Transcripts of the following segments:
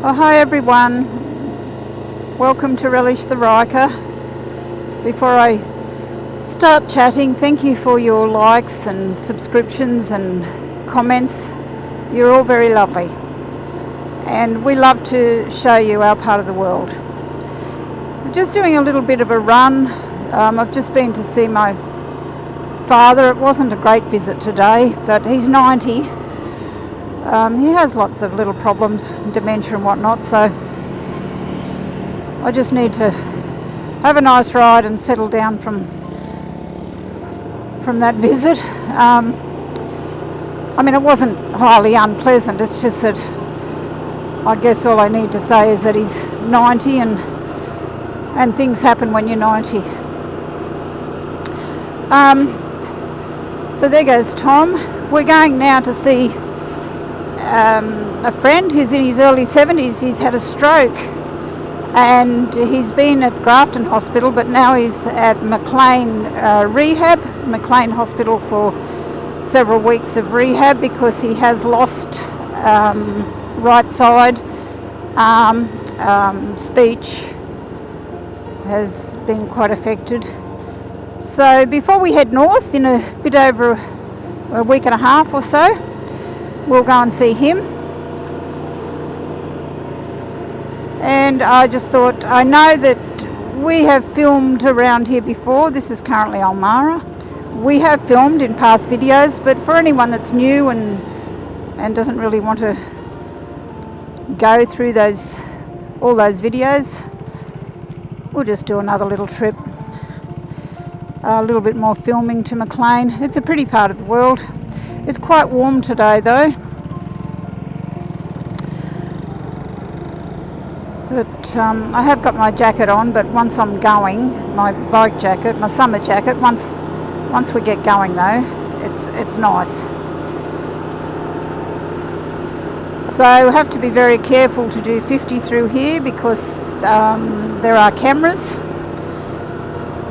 Oh, hi everyone. Welcome to Relish the Riker. Before I start chatting, thank you for your likes and subscriptions and comments. You're all very lovely. And we love to show you our part of the world. We're just doing a little bit of a run. I've just been to see my father. It wasn't a great visit today, but he's 90. He has lots of little problems, dementia and whatnot, so I just need to have a nice ride and settle down from that visit. I mean, it wasn't highly unpleasant, it's just that I guess all I need to say is that he's 90 and things happen when you're 90. So there goes Tom. We're going now to see a friend who's in his early 70s. He's had a stroke and he's been at Grafton Hospital, but now he's at Maclean Rehab, Maclean Hospital, for several weeks of rehab because he has lost right side arm, speech has been quite affected. So before we head north in a bit over a week and a half or so, we'll go and see him. And I just thought, I know that we have filmed around here before. This is currently Ulmarra. We have filmed in past videos, but for anyone that's new and doesn't really want to go through all those videos, we'll just do another little trip. A little bit more filming to Maclean. It's a pretty part of the world. It's quite warm today though. But I have got my jacket on, but once I'm going, my bike jacket, my summer jacket, once we get going though, it's nice. So we have to be very careful to do 50 through here because there are cameras.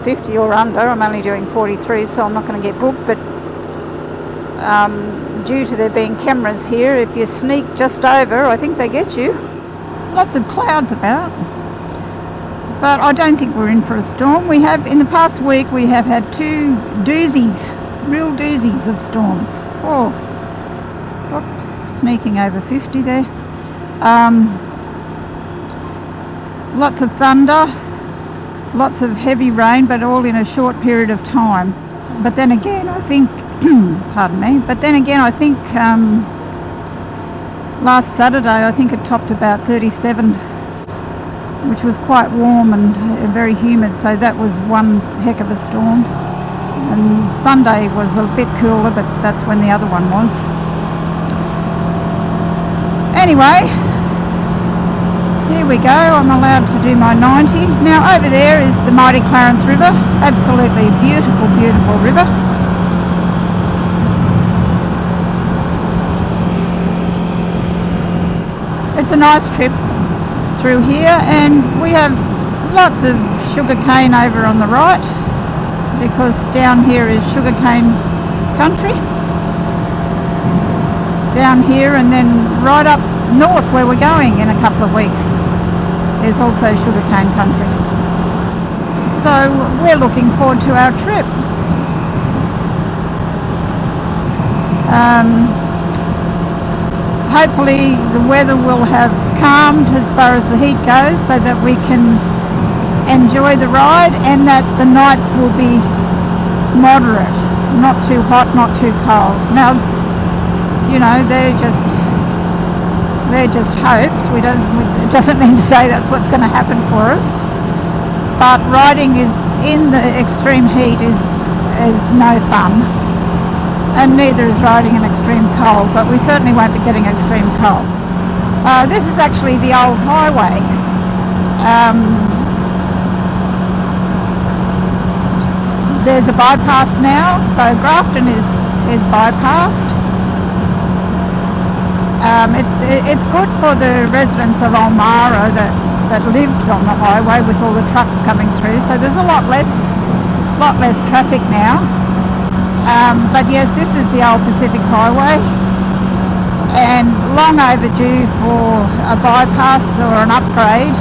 50 or under. I'm only doing 43, so I'm not going to get booked, but due to there being cameras here, if you sneak just over, I think they get you. Lots of clouds about, but I don't think we're in for a storm. We have, in the past week, we have had two doozies, real doozies of storms. Oh, oops, sneaking over 50 there. Lots of thunder, lots of heavy rain, but all in a short period of time. But then again, I think, pardon me, but then again, I think last Saturday, I think it topped about 37, which was quite warm and very humid, so that was one heck of a storm. And Sunday was a bit cooler, but that's when the other one was. Anyway, here we go. I'm allowed to do my 90. Now over there is the mighty Clarence River. Absolutely beautiful, beautiful river. It's a nice trip through here, and we have lots of sugar cane over on the right because down here is sugar cane country. Down here, and then right up north where we're going in a couple of weeks is also sugarcane country. So we're looking forward to our trip. Hopefully the weather will have calmed as far as the heat goes so that we can enjoy the ride, and that the nights will be moderate, not too hot, not too cold. Now, you know, they're just hopes. It doesn't mean to say that's what's going to happen for us. But riding is in the extreme heat is no fun, and neither is riding in extreme cold. But we certainly won't be getting extreme cold. This is actually the old highway. There's a bypass now, so Grafton is bypassed. It's good for the residents of Ulmarra that lived on the highway with all the trucks coming through. So there's a lot less traffic now. But yes, this is the old Pacific Highway. and long overdue for a bypass or an upgrade.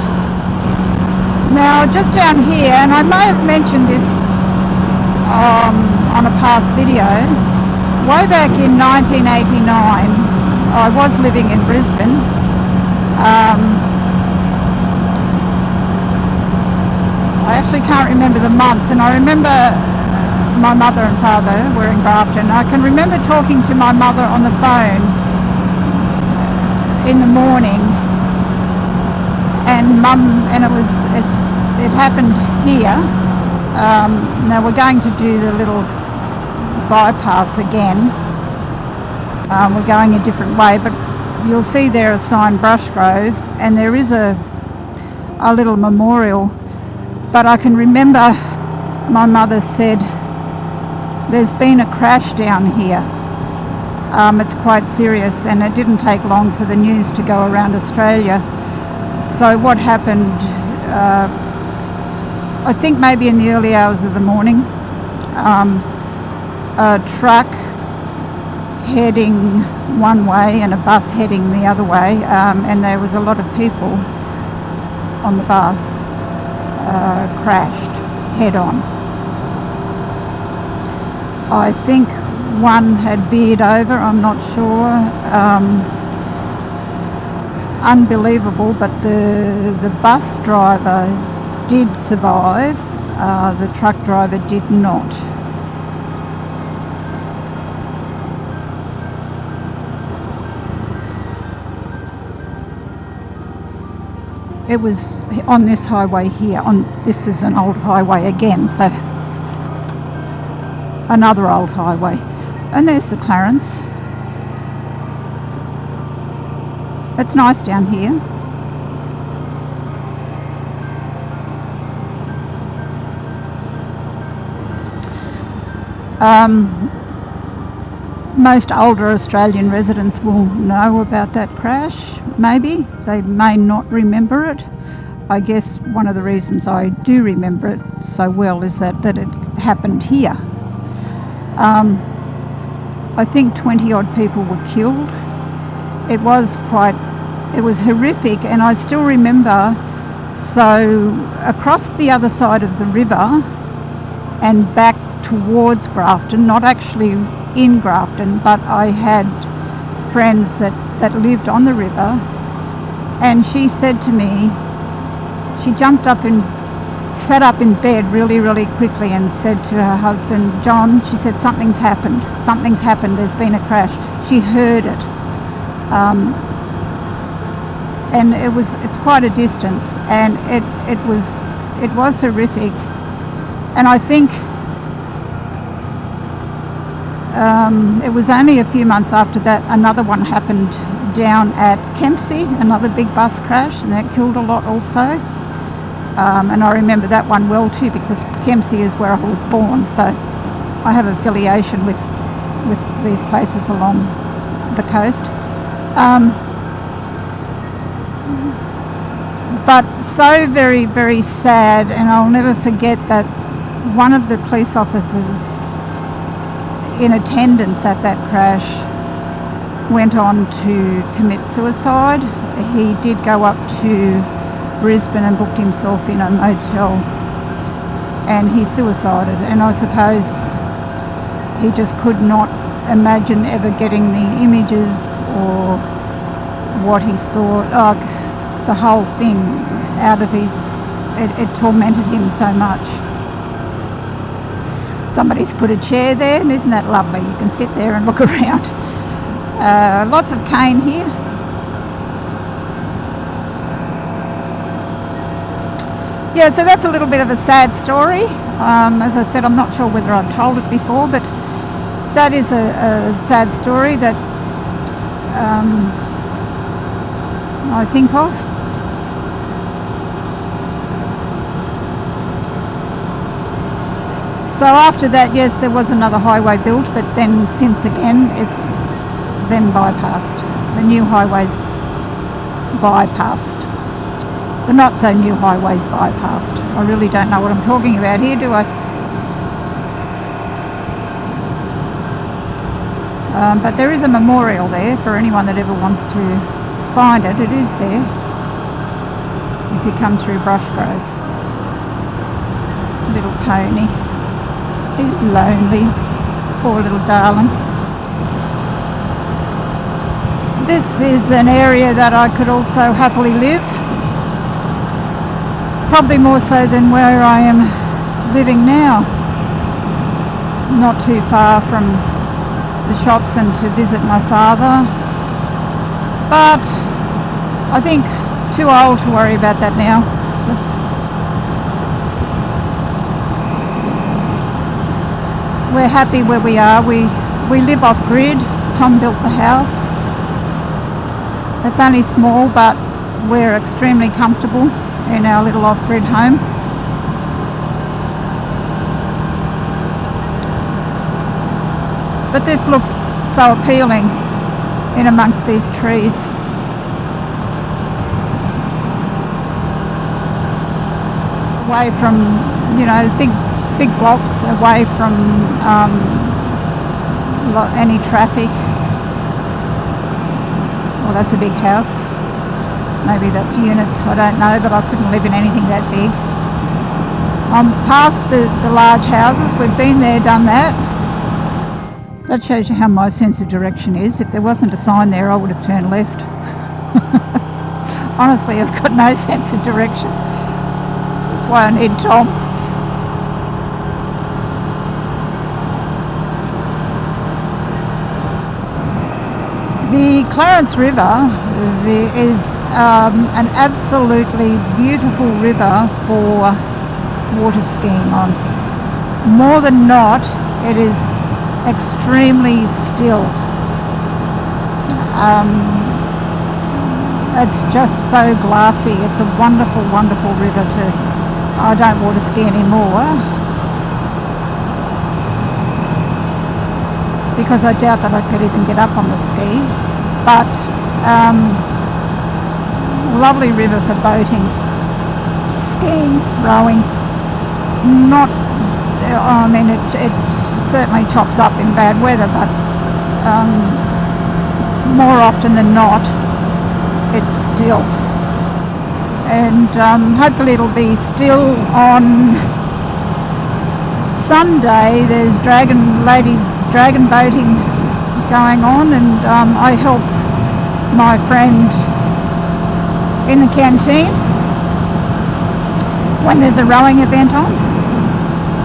Now just down here, and I may have mentioned this on a past video, way back in 1989 I was living in Brisbane. I actually can't remember the month, and I remember my mother and father were in Grafton. I can remember talking to my mother on the phone in the morning, and it happened here. Now we're going to do the little bypass again. We're going a different way, but you'll see there a sign Brushgrove, and there is a little memorial. But I can remember my mother said, there's been a crash down here. It's quite serious, and it didn't take long for the news to go around Australia. So what happened, I think maybe in the early hours of the morning, a truck heading one way and a bus heading the other way, and there was a lot of people on the bus, crashed head on. I think one had veered over, I'm not sure. Unbelievable, but the bus driver did survive. The truck driver did not. It was on this highway here. This is an old highway again, so another old highway. And there's the Clarence. It's nice down here. Most older Australian residents will know about that crash, maybe. They may not remember it. I guess one of the reasons I do remember it so well is that it happened here. I think 20 odd people were killed. It was horrific, and I still remember, so across the other side of the river and back towards Grafton, not actually in Grafton, but I had friends that lived on the river, and she said to me, she jumped up and sat up in bed really, really quickly and said to her husband, John, she said, something's happened, there's been a crash. She heard it. And it's quite a distance, and it was horrific. And I think it was only a few months after that another one happened down at Kempsey, another big bus crash, and that killed a lot also. And I remember that one well too, because Kempsey is where I was born, so I have affiliation with these places along the coast. But so very, very sad, and I'll never forget that one of the police officers in attendance at that crash went on to commit suicide. He did go up to Brisbane and booked himself in a motel, and he suicided. And I suppose he just could not imagine ever getting the images or what he saw, the whole thing out of it tormented him so much. Somebody's put a chair there, and isn't that lovely? You can sit there and look around. Lots of cane here. Yeah, so that's a little bit of a sad story. As I said, I'm not sure whether I've told it before, but that is a sad story that I think of. So after that, yes, there was another highway built, but then since again, it's then bypassed. The new highways bypassed. The not so new highways bypassed. I really don't know what I'm talking about here, do I? But there is a memorial there for anyone that ever wants to find it. It is there if you come through Brushgrove. Little pony. He's lonely. Poor little darling. This is an area that I could also happily live. Probably more so than where I am living now. Not too far from the shops and to visit my father. But I think too old to worry about that now. We're happy where we are. We live off grid. Tom built the house. It's only small, but we're extremely comfortable in our little off-grid home. But this looks so appealing in amongst these trees. Away from, big blocks, away from any traffic. Well, that's a big house. Maybe that's units, I don't know, but I couldn't live in anything that big. I'm past the large houses. We've been there, done that. That shows you how my sense of direction is. If there wasn't a sign there, I would have turned left. Honestly, I've got no sense of direction. That's why I need Tom. The Clarence River is an absolutely beautiful river for water skiing on. More than not, it is extremely still. It's just so glassy. It's a wonderful, wonderful river to... I don't water ski anymore because I doubt that I could even get up on the ski, but lovely river for boating, skiing, rowing. It's not, it certainly chops up in bad weather, but more often than not it's still. And hopefully it'll be still on Sunday. There's ladies dragon boating going on, and I help my friend in the canteen when there's a rowing event on.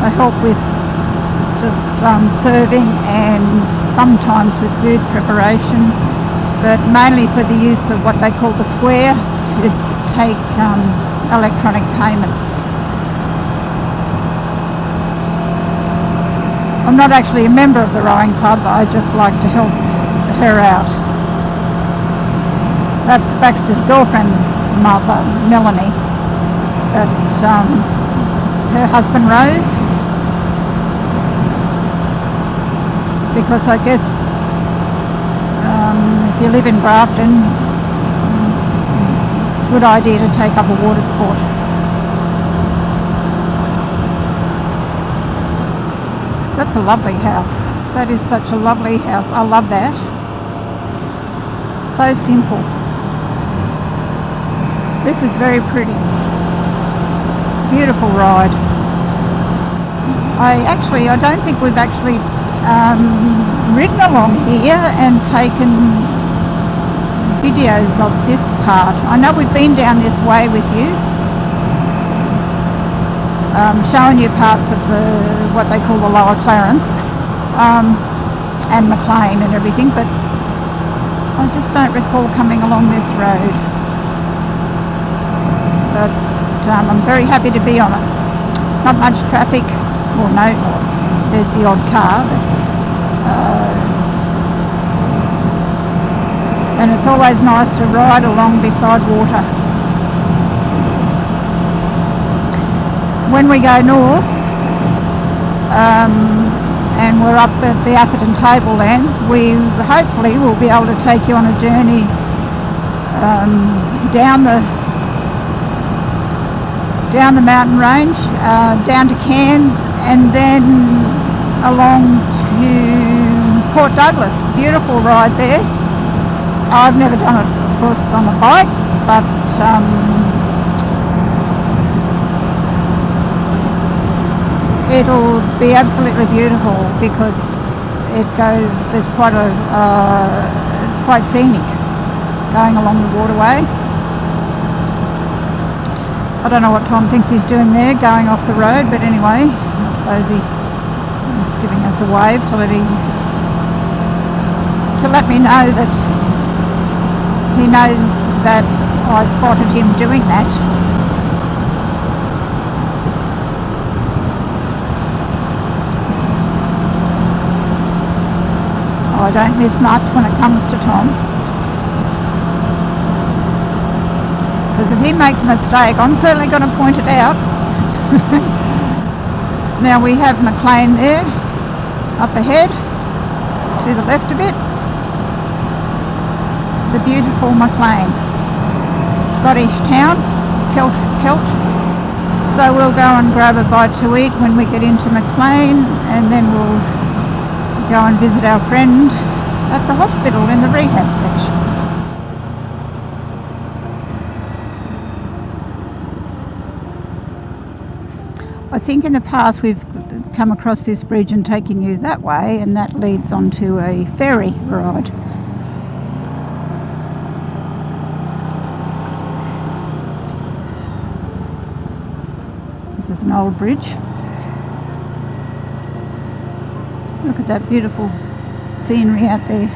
I help with just serving and sometimes with food preparation, but mainly for the use of what they call the square to take electronic payments. I'm not actually a member of the rowing club, I just like to help her out. That's Baxter's girlfriend's mother, Melanie, but her husband rows, because I guess if you live in Grafton, good idea to take up a water sport. That's a lovely house. That is such a lovely house. I love that. So simple. This is very pretty. Beautiful ride. I don't think we've actually ridden along here and taken videos of this part. I know we've been down this way with you, showing you parts of what they call the Lower Clarence and Maclean and everything, but I just don't recall coming along this road. But I'm very happy to be on it. Not much traffic, well no, there's the odd car, but, and it's always nice to ride along beside water. When we go north, and we're up at the Atherton Tablelands, we hopefully will be able to take you on a journey down the mountain range, down to Cairns, and then along to Port Douglas. beautiful ride there. I've never done it, of course, on a bike, but it'll be absolutely beautiful because there's quite it's quite scenic going along the waterway. I don't know what Tom thinks he's doing there, going off the road, but anyway, I suppose he's giving us a wave to let me know that he knows that I spotted him doing that. I don't miss much when it comes to Tom. Because if he makes a mistake, I'm certainly going to point it out. Now we have Maclean there, up ahead, to the left a bit. The beautiful Maclean. Scottish town, Celt. So we'll go and grab a bite to eat when we get into Maclean, and then we'll go and visit our friend at the hospital in the rehab section. I think in the past we've come across this bridge and taken you that way, and that leads onto a ferry ride. This is an old bridge. Look at that beautiful scenery out there.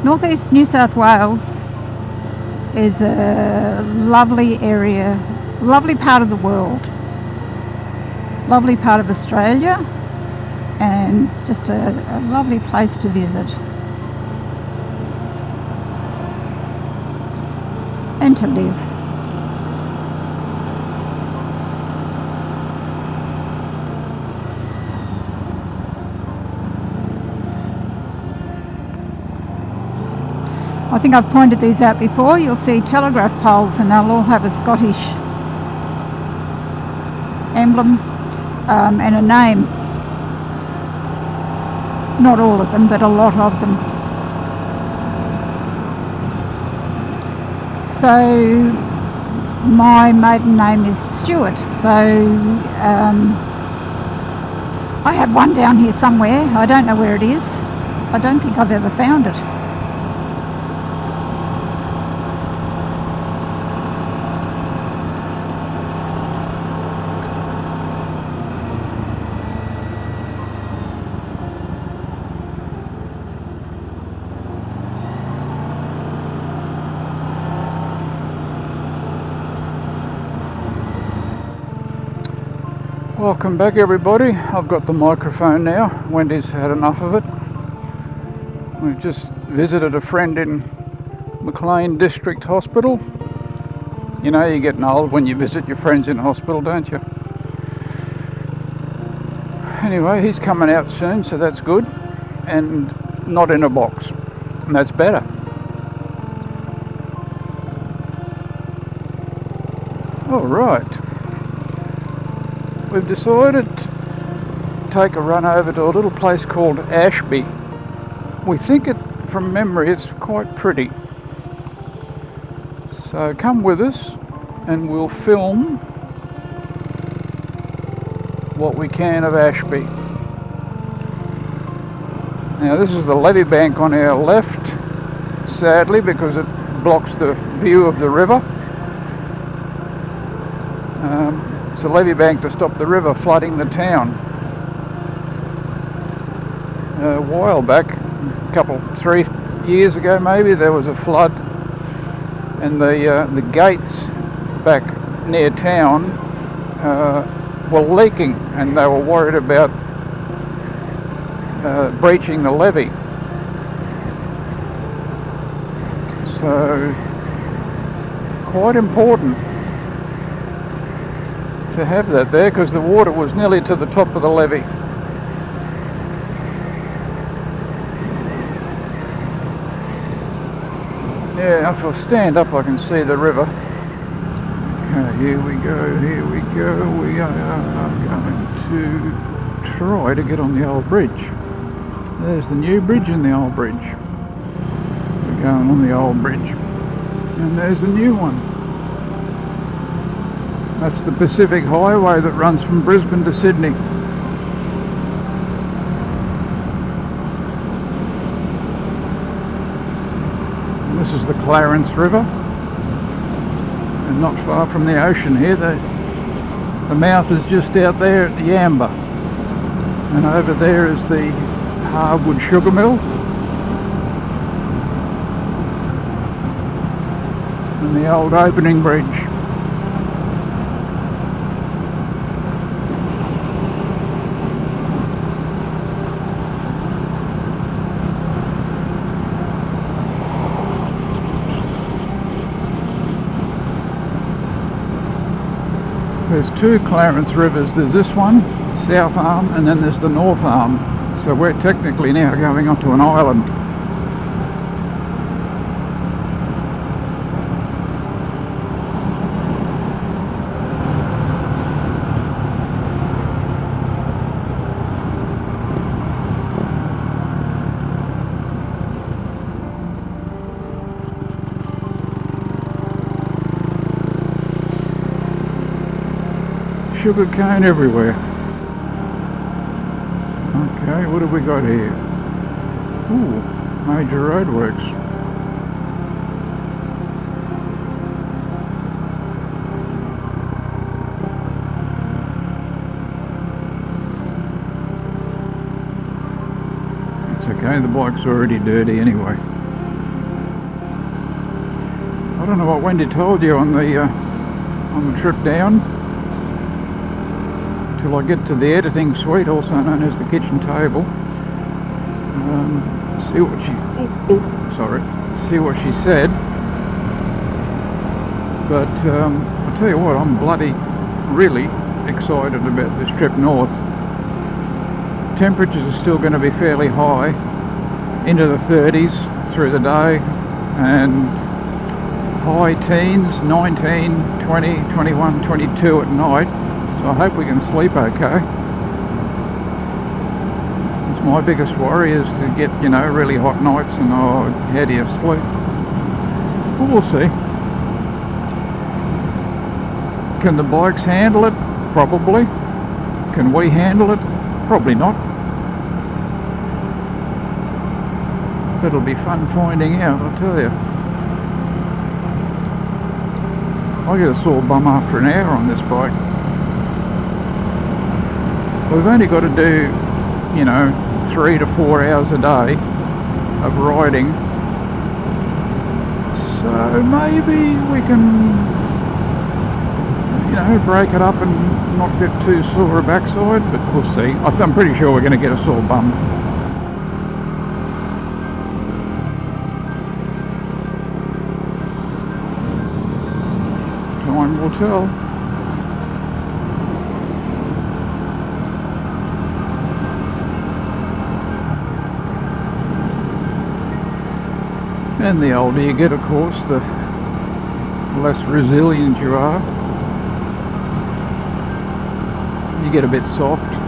Northeast New South Wales is a lovely area, lovely part of the world, lovely part of Australia, and just a lovely place to visit and to live. I think I've pointed these out before. You'll see telegraph poles and they'll all have a Scottish emblem and a name. Not all of them, but a lot of them. So my maiden name is Stewart, so I have one down here somewhere. I don't know where it is. I don't think I've ever found it. Welcome back everybody. I've got the microphone now. Wendy's had enough of it. We've just visited a friend in Maclean District Hospital. You know, you're getting old when you visit your friends in hospital, don't you? Anyway, he's coming out soon, so that's good. And not in a box. And that's better. All right. We've decided to take a run over to a little place called Ashby. We think from memory it's quite pretty. So come with us and we'll film what we can of Ashby. Now this is the levee bank on our left, sadly, because it blocks the view of the river. It's a levee bank to stop the river flooding the town. A while back, 3 years ago maybe, there was a flood and the gates back near town were leaking and they were worried about breaching the levee. So quite important to have that there because the water was nearly to the top of the levee. Yeah, if I stand up I can see the river. Okay, here we go, here we go. We are going to try to get on the old bridge. There's the new bridge and the old bridge. We're going on the old bridge. And there's the new one. That's the Pacific Highway that runs from Brisbane to Sydney. And this is the Clarence River. And not far from the ocean here. The mouth is just out there at Yamba. And over there is the Harwood Sugar Mill. And the old opening bridge. There's two Clarence Rivers. There's this one, South Arm, and then there's the North Arm. So we're technically now going onto an island. Sugar cane everywhere. Okay, what have we got here? Ooh, major roadworks. It's okay, the bike's already dirty anyway. I don't know what Wendy told you on the trip down. Till I get to the editing suite, also known as the kitchen table. See what she said. But I'll tell you what, I'm bloody really excited about this trip north. Temperatures are still going to be fairly high, into the 30s through the day, and high teens, 19, 20, 21, 22 at night. So I hope we can sleep okay. It's my biggest worry is to get, really hot nights and how do you sleep? But we'll see. Can the bikes handle it? Probably. Can we handle it? Probably not. But it'll be fun finding out, I'll tell you. I get a sore bum after an hour on this bike. We've only got to do, 3 to 4 hours a day of riding. So maybe we can, break it up and not get too sore a backside, but we'll see. I'm pretty sure we're going to get a sore bum. Time will tell. And the older you get, of course, the less resilient you are. You get a bit soft.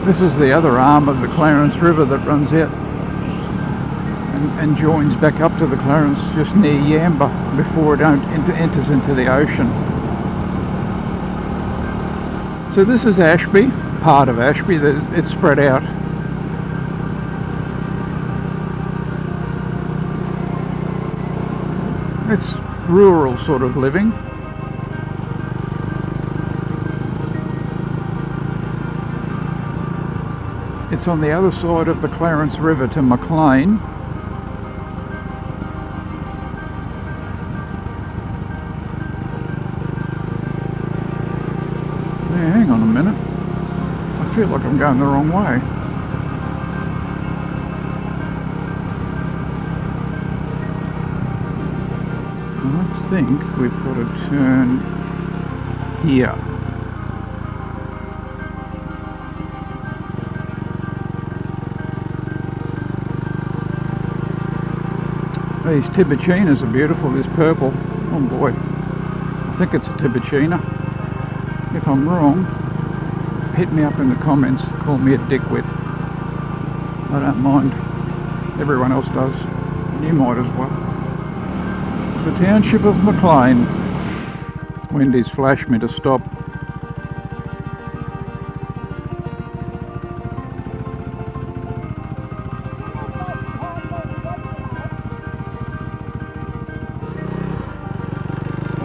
This is the other arm of the Clarence River that runs out and joins back up to the Clarence just near Yamba before it enters into the ocean. So this is Ashby, part of Ashby, it's spread out. It's rural sort of living. It's on the other side of the Clarence River to Maclean. Hang on a minute. I feel like I'm going the wrong way. I think we've got to turn here. These Tiburtinas are beautiful, this purple. Oh boy, I think it's a Tiburtina. If I'm wrong, hit me up in the comments, call me a dickwit. I don't mind, everyone else does, and you might as well. The township of McLean. Wendy's flashed me to stop.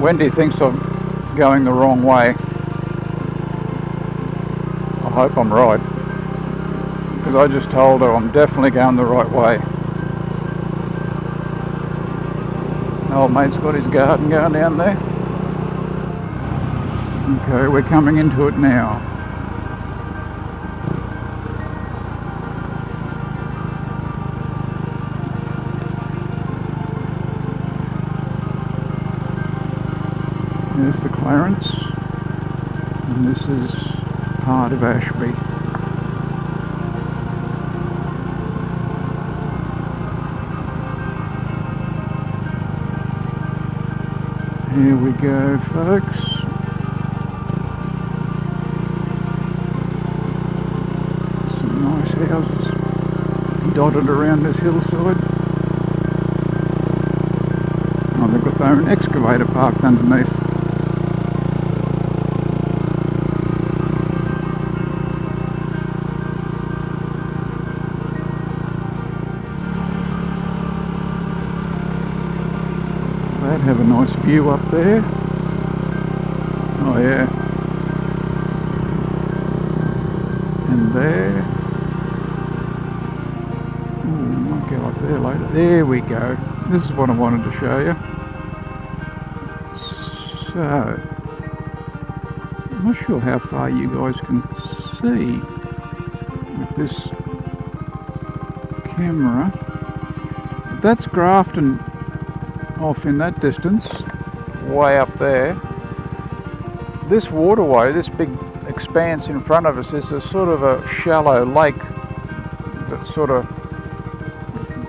Wendy thinks I'm going the wrong way. I hope I'm right, because I just told her I'm definitely going the right way. Old mate's got his garden going down there. Okay, we're coming into it now. There's the Clarence, and this is part of Ashby. Here we go, folks. Some nice houses dotted around this hillside. Oh, they've got their own excavator parked underneath. They'd have a nice view up there. Oh yeah. And there. Ooh, might go up there later. There we go. This is what I wanted to show you. So, I'm not sure how far you guys can see with this camera. But that's Grafton off in that distance, way up there. This waterway, this big expanse in front of us, is a sort of a shallow lake that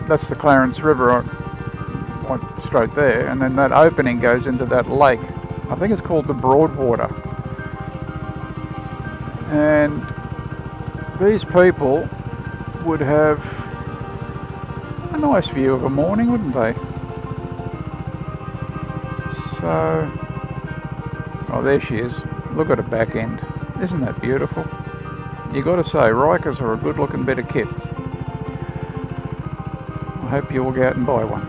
that's the Clarence River right straight there, and then that opening goes into that lake. I think it's called the Broadwater. And these people would have a nice view of a morning, wouldn't they? So, oh, there she is. Look at her back end. Isn't that beautiful? You got to say, Rikers are a good looking bit of kit. I hope you will go out and buy one.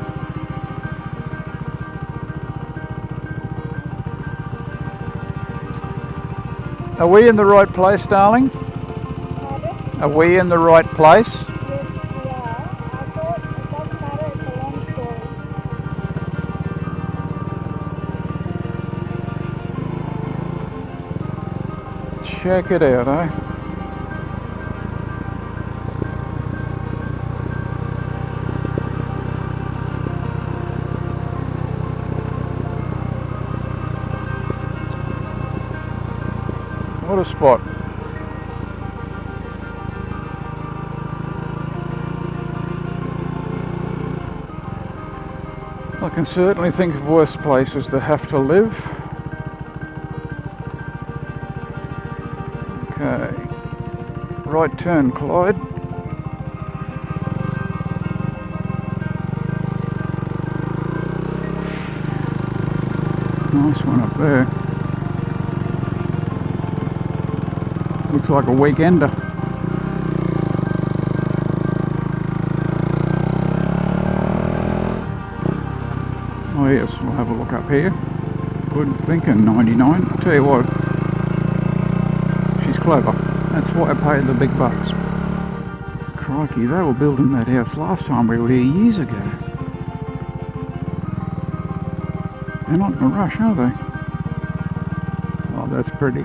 Are we in the right place, darling? Pardon? Are we in the right place? Yes, we are. I thought it doesn't matter, it's a long story. Check it out, eh? What a spot. I can certainly think of worse places that have to live. Okay, right turn, Clyde. Nice one up there. This looks like a weekender. Oh yes, we'll have a look up here. Good thinking, 99. I'll tell you what, she's clever. That's why I paid the big bucks. Crikey, they were building that house last time we were here years ago. They're not in a rush, are they? Oh, that's pretty.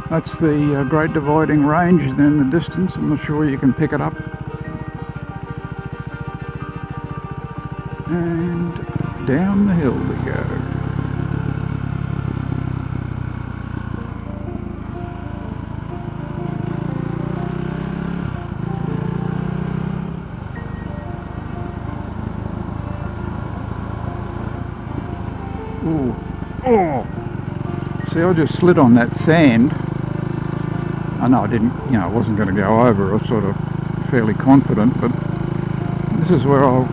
That's the Great Dividing Range there in the distance. I'm not sure you can pick it up. And down the hill we go. Ooh. Oh. See, I just slid on that sand. I know I didn't, I wasn't going to go over. I was sort of fairly confident, but this is where I'll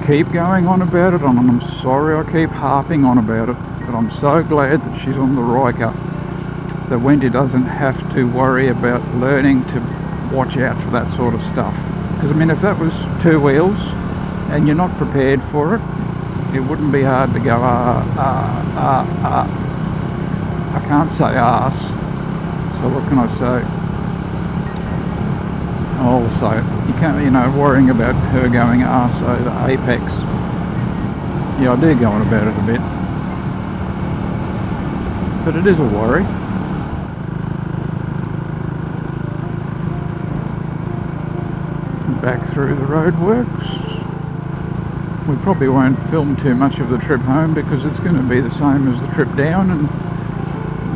keep going on about it, and I'm sorry I keep harping on about it, but I'm so glad that she's on the Riker, that Wendy doesn't have to worry about learning to watch out for that sort of stuff. Because I mean, if that was two wheels and you're not prepared for it, it wouldn't be hard to go I can't say arse, so what can I say? I'll say it. You can't, worrying about her going arse over Apex. Yeah, I do go on about it a bit, but it is a worry. Back through the roadworks. We probably won't film too much of the trip home because it's going to be the same as the trip down, and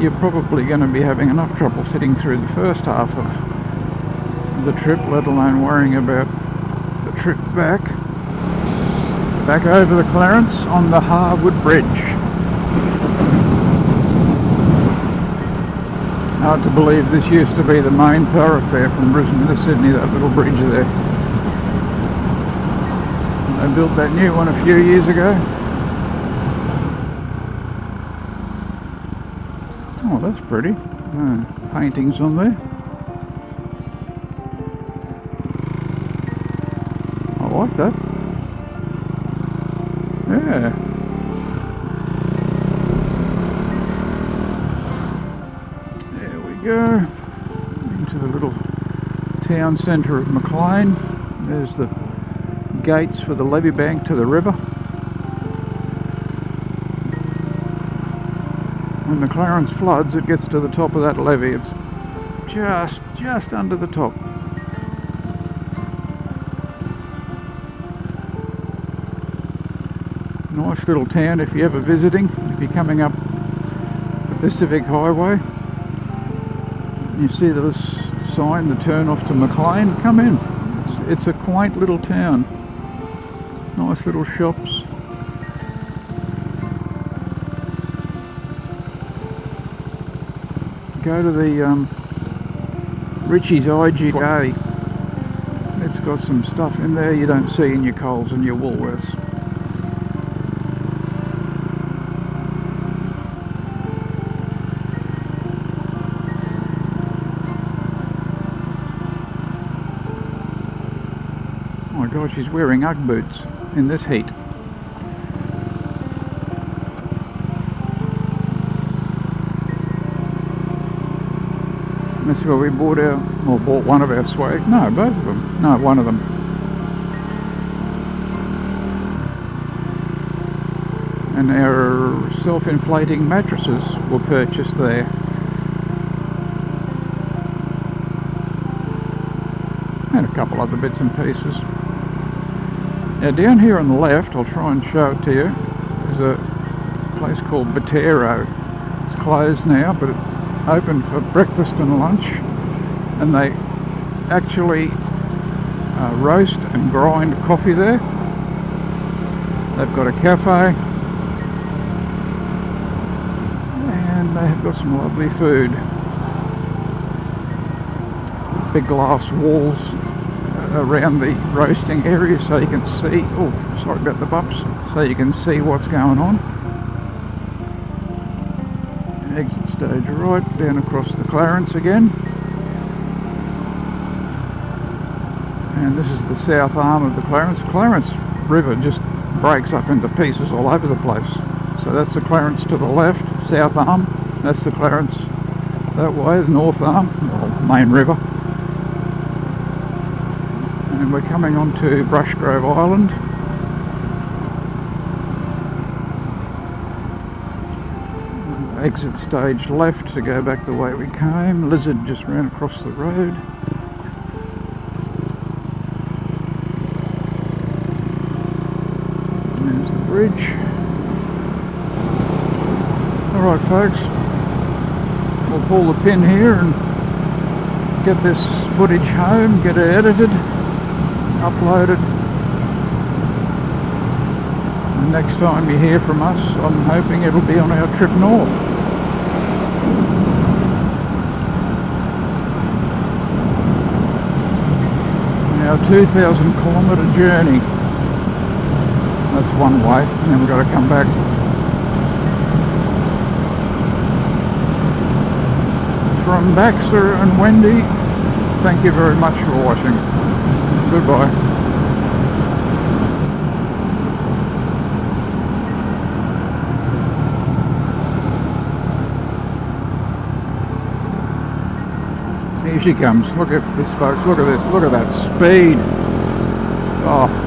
you're probably going to be having enough trouble sitting through the first half of the trip, let alone worrying about the trip back over the Clarence on the Harwood Bridge. Hard to believe this used to be the main thoroughfare from Brisbane to Sydney, that little bridge there. They built that new one a few years ago. Oh, that's pretty. Paintings on there. I like that. Yeah. There we go. Into the little town centre of Maclean. There's the gates for the levee bank to the river. When the Clarence floods, it gets to the top of that levee. It's just under the top. Nice little town if you're ever visiting. If you're coming up the Pacific Highway, you see this sign, the turn off to Maclean. Come in. It's a quaint little town. Nice little shops. Go to the Richie's IGA. It's got some stuff in there you don't see in your Coles and your Woolworths. Oh my God, she's wearing Ugg boots in this heat. That's where we bought one of our swag. No, both of them. No, one of them. And our self-inflating mattresses were purchased there. And a couple other bits and pieces. Now down here on the left, I'll try and show it to you, there's a place called Botero. It's closed now, but it open for breakfast and lunch, and they actually roast and grind coffee there. They've got a cafe, and they have got some lovely food. Big glass walls around the roasting area so you can see, oh sorry about the bumps, so you can see what's going on. Exit stage right, down across the Clarence again. And this is the south arm of the Clarence. Clarence River just breaks up into pieces all over the place. So that's the Clarence to the left, south arm. That's the Clarence that way, the north arm, or main river. And we're coming on to Brushgrove Island. Exit stage left to go back the way we came. Lizard just ran across the road. There's the bridge. Alright folks, we'll pull the pin here and get this footage home, get it edited, uploaded, The next time you hear from us, I'm hoping it'll be on our trip north. Our 2,000 kilometre journey. That's one way, and then we've got to come back. From Baxter and Wendy, thank you very much for watching. Goodbye. Here she comes. Look at this, folks. Look at this. Look at that speed. Oh.